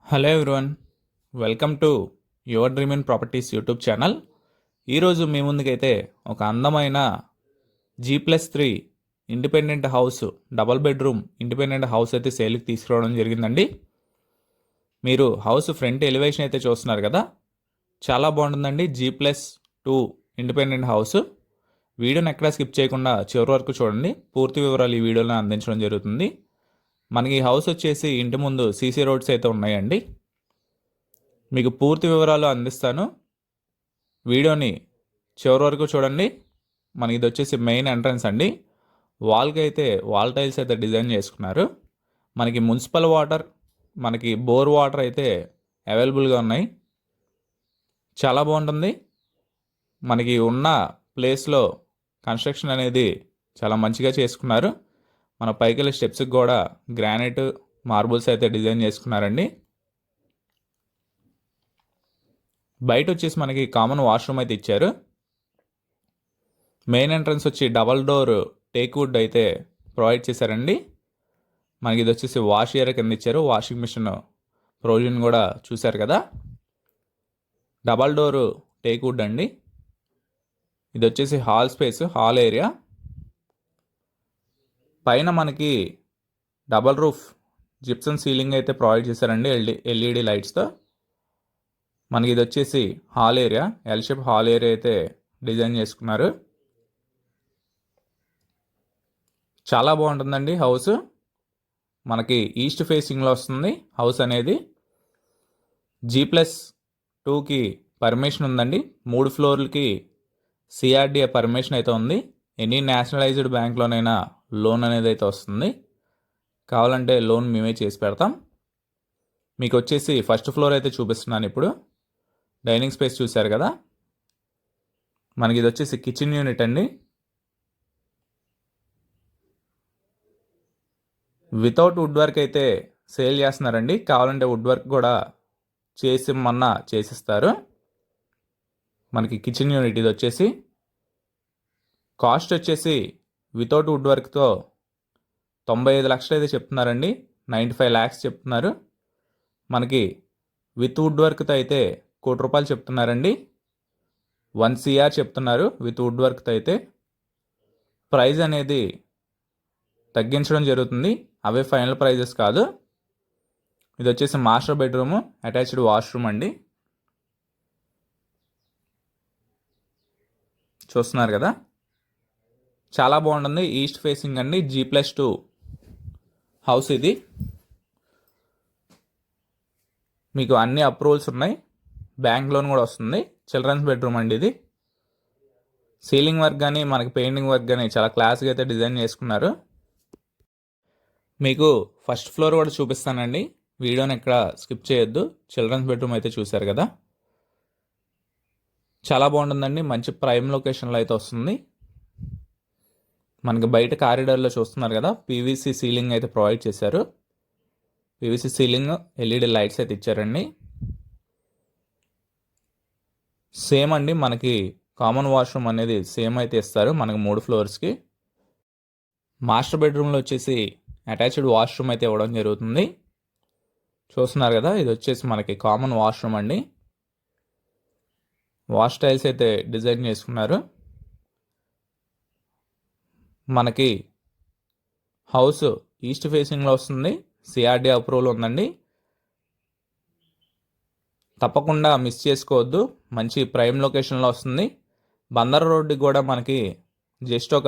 Hello everyone, welcome to your dream in properties YouTube channel. ఈరోజు మీ ముందుకైతే ఒక అందమైన G+3 independent house, double bedroom independent house అయితే సేల్కి తీసుకురావడం జరిగిందండి. మీరు హౌస్ ఫ్రంట్ ఎలివేషన్ అయితే చూస్తున్నారు కదా, చాలా బాగుంటుందండి. G+2 independent house. వీడియోని ఎక్కడా స్కిప్ చేయకుండా చివరి వరకు చూడండి. పూర్తి వివరాలు ఈ వీడియోలో అందించడం జరుగుతుంది. మనకి హౌస్ వచ్చేసి ఇంటి ముందు సీసీ రోడ్స్ అయితే ఉన్నాయండి. మీకు పూర్తి వివరాలు అందిస్తాను. వీడియోని చివరి వరకు చూడండి. మనకి ఇది వచ్చేసి మెయిన్ ఎంట్రన్స్ అండి. వాల్కి అయితే వాల్ టైల్స్ అయితే డిజైన్ చేసుకున్నారు. మనకి మున్సిపల్ వాటర్, మనకి బోర్ వాటర్ అయితే అవైలబుల్గా ఉన్నాయి. చాలా బాగుంటుంది. మనకి ఉన్న ప్లేస్లో కన్స్ట్రక్షన్ అనేది చాలా మంచిగా చేసుకున్నారు. మన పైకెళ్ళి స్టెప్స్కి కూడా గ్రానైట్, మార్బుల్స్ అయితే డిజైన్ చేసుకున్నారండి. బయట వచ్చేసి మనకి కామన్ వాష్రూమ్ అయితే ఇచ్చారు. మెయిన్ ఎంట్రన్స్ వచ్చి డబల్ డోర్ టేక్ వుడ్ అయితే ప్రొవైడ్ చేశారండి. మనకి ఇది వచ్చేసి వాష్ ఏరియా కింద ఇచ్చారు. వాషింగ్ మిషన్ ప్రొవిజన్ కూడా చూశారు కదా. డబల్ డోర్ టేక్ వుడ్ అండి. ఇది వచ్చేసి హాల్ స్పేస్, హాల్ ఏరియా. పైన మనకి డబల్ రూఫ్ జిప్సన్ సీలింగ్ అయితే ప్రొవైడ్ చేశారండి ఎల్ఈడి లైట్స్తో. మనకి ఇది వచ్చేసి hall area, L shape hall area అయితే డిజైన్ చేసుకున్నారు. చాలా బాగుంటుందండి హౌస్. మనకి ఈస్ట్ ఫేసింగ్లో వస్తుంది హౌస్ అనేది. G+2కి పర్మిషన్ ఉందండి. 3 ఫ్లోర్లకి CRDA పర్మిషన్ అయితే ఉంది. ఎనీ నేషనలైజ్డ్ బ్యాంక్లోనైనా లోన్ అనేది అయితే వస్తుంది. కావాలంటే లోన్ మేమే చేసి పెడతాం. మీకు వచ్చేసి ఫస్ట్ ఫ్లోర్ అయితే చూపిస్తున్నాను ఇప్పుడు. డైనింగ్ స్పేస్ చూశారు కదా. మనకి ఇది వచ్చేసి కిచెన్ యూనిట్ అండి. వితౌట్ వుడ్ వర్క్ అయితే సేల్ చేస్తున్నారండి. కావాలంటే వుడ్ వర్క్ కూడా చేసిమ్మన్నా చేసిస్తారు. మనకి కిచెన్ యూనిట్ ఇది వచ్చేసి కాస్ట్ వచ్చేసి వితౌట్ వుడ్ వర్క్తో 95 లక్షలు అయితే చెప్తున్నారండి. 95 lakhs చెప్తున్నారు. మనకి విత్ వుడ్ వర్క్తో అయితే ₹1,00,00,000 చెప్తున్నారండి. 1 CR చెప్తున్నారు విత్ వుడ్ వర్క్తో అయితే. ప్రైస్ అనేది తగ్గించడం జరుగుతుంది. అవే ఫైనల్ ప్రైజెస్ కాదు. ఇది వచ్చేసి మాస్టర్ బెడ్రూమ్, అటాచ్డ్ వాష్రూమ్ అండి. చూస్తున్నారు కదా, చాలా బాగుంటుంది. ఈస్ట్ ఫేసింగ్ అండి. G+2 హౌస్ ఇది. మీకు అన్ని అప్రూవల్స్ ఉన్నాయి. బ్యాంక్ లోన్ కూడా వస్తుంది. చిల్డ్రన్స్ బెడ్రూమ్ అండి ఇది. సీలింగ్ వర్క్ కానీ మనకి పెయింటింగ్ వర్క్ కానీ చాలా క్లాస్గా అయితే డిజైన్ చేసుకున్నారు. మీకు ఫస్ట్ ఫ్లోర్ కూడా చూపిస్తానండి. వీడియోని ఎక్కడ స్కిప్ చేయొద్దు. చిల్డ్రన్స్ బెడ్రూమ్ అయితే చూశారు కదా, చాలా బాగుంటుందండి. మంచి ప్రైమ్ లొకేషన్లో అయితే వస్తుంది. మనకి బయట కారిడార్లో చూస్తున్నారు కదా, PVC సీలింగ్ అయితే ప్రొవైడ్ చేశారు. PVC సీలింగ్, LED లైట్స్ అయితే ఇచ్చారండి. సేమ్ అండి, మనకి కామన్ వాష్రూమ్ అనేది సేమ్ అయితే ఇస్తారు మనకి 3 ఫ్లోర్స్కి. మాస్టర్ బెడ్రూమ్లో వచ్చేసి అటాచ్డ్ వాష్రూమ్ అయితే ఇవ్వడం జరుగుతుంది. చూస్తున్నారు కదా, ఇది వచ్చేసి మనకి కామన్ వాష్రూమ్ అండి. వాష్ టైల్స్ అయితే డిజైన్ చేసుకున్నారు. మనకి హౌస్ ఈస్ట్ ఫేసింగ్లో వస్తుంది. CRDA అప్రూవల్ ఉందండి. తప్పకుండా మిస్ చేసుకోవద్దు. మంచి ప్రైమ్ లొకేషన్లో వస్తుంది. బందర్ రోడ్డుకి కూడా మనకి జస్ట్ ఒక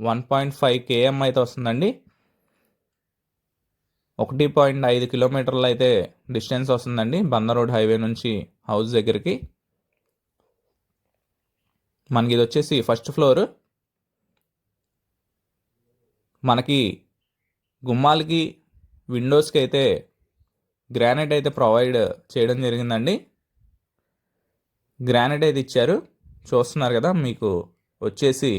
1.5 km అయితే వస్తుందండి. 1.5 కిలోమీటర్లు అయితే డిస్టెన్స్ వస్తుందండి బందర్ రోడ్ హైవే నుంచి హౌస్ దగ్గరికి. మనకి ఇది వచ్చేసి ఫస్ట్ ఫ్లోర్. మనకి గుమ్మాలకి, విండోస్కి అయితే గ్రానైట్ అయితే ప్రొవైడ్ చేయడం జరిగిందండి. గ్రానైట్ అయితే ఇచ్చారు. చూస్తున్నారు కదా, మీకు వచ్చేసి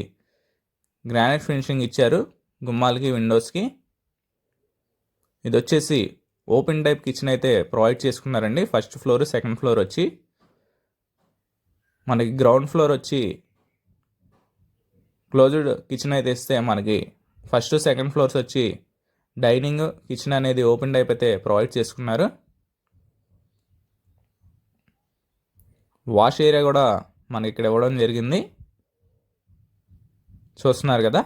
గ్రానైట్ ఫినిషింగ్ ఇచ్చారు గుమ్మాలకి, విండోస్కి. ఇది వచ్చేసి ఓపెన్ టైప్ కిచెన్ అయితే ప్రొవైడ్ చేసుకున్నారండి. ఫస్ట్ ఫ్లోర్, సెకండ్ ఫ్లోర్ వచ్చి మనకి గ్రౌండ్ ఫ్లోర్ వచ్చి క్లోజ్డ్ కిచెన్ అయితే ఇస్తే మనకి ఫస్ట్, సెకండ్ ఫ్లోర్స్ వచ్చి డైనింగ్, కిచెన్ అనేది ఓపెన్ టైప్ అయితే ప్రొవైడ్ చేసుకున్నారు. వాష్ ఏరియా కూడా మనకి ఇక్కడ ఇవ్వడం జరిగింది. చూస్తున్నారు కదా,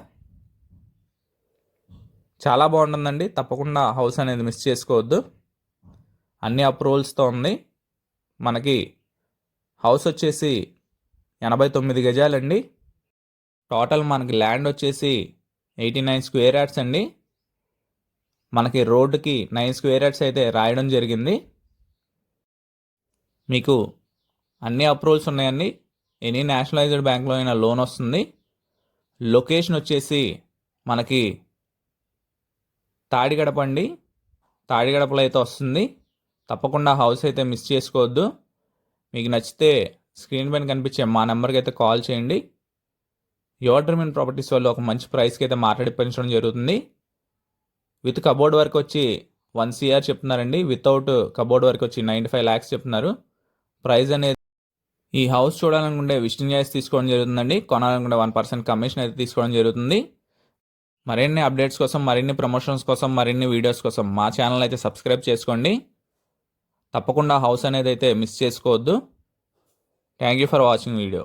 చాలా బాగుంటుందండి. తప్పకుండా హౌస్ అనేది మిస్ చేసుకోవద్దు. అన్ని అప్రూవల్స్తో ఉంది. మనకి హౌస్ వచ్చేసి 89 గజాలండి. టోటల్ మనకి ల్యాండ్ వచ్చేసి 89 స్క్వేర్ యార్డ్స్ అండి. మనకి రోడ్డుకి 9 స్క్వేర్ యార్డ్స్ అయితే రాయడం జరిగింది. మీకు అన్ని అప్రూవల్స్ ఉన్నాయండి. ఎనీ నేషనలైజ్డ్ బ్యాంక్లో అయినా లోన్ వస్తుంది. లొకేషన్ వచ్చేసి మనకి తాడిగడప అండి. తాడిగడపలో అయితే వస్తుంది. తప్పకుండా హౌస్ అయితే మిస్ చేసుకోవద్దు. మీకు నచ్చితే స్క్రీన్ పైన కనిపించే మా నెంబర్కి అయితే కాల్ చేయండి. యువర్ డ్రీమ్ ఇన్ ప్రాపర్టీస్ వాళ్ళు ఒక మంచి ప్రైస్కి అయితే మాట్లాడిపించడం జరుగుతుంది. విత్ కబోర్డ్ వర్క్ వచ్చి 1 CR చెప్తున్నారండి. వితౌట్ కబోర్డ్ వర్క్ వచ్చి 95 lakhs చెప్తున్నారు. ప్రైస్ అనేది ఈ హౌస్ చూడాలనుకుంటే విజిటింగ్ చార్జ్ తీసుకోవడం జరుగుతుందండి. కొనాలనుకుంటే 1% కమిషన్ అయితే తీసుకోవడం జరుగుతుంది. మరిన్ని అప్డేట్స్ కోసం, మరిన్ని ప్రమోషన్స్ కోసం, మరిన్ని వీడియోస్ కోసం మా ఛానల్ అయితే సబ్స్క్రైబ్ చేసుకోండి. తప్పకుండా హౌస్ అనేది అయితే మిస్ చేసుకోవద్దు. Thank you for watching video.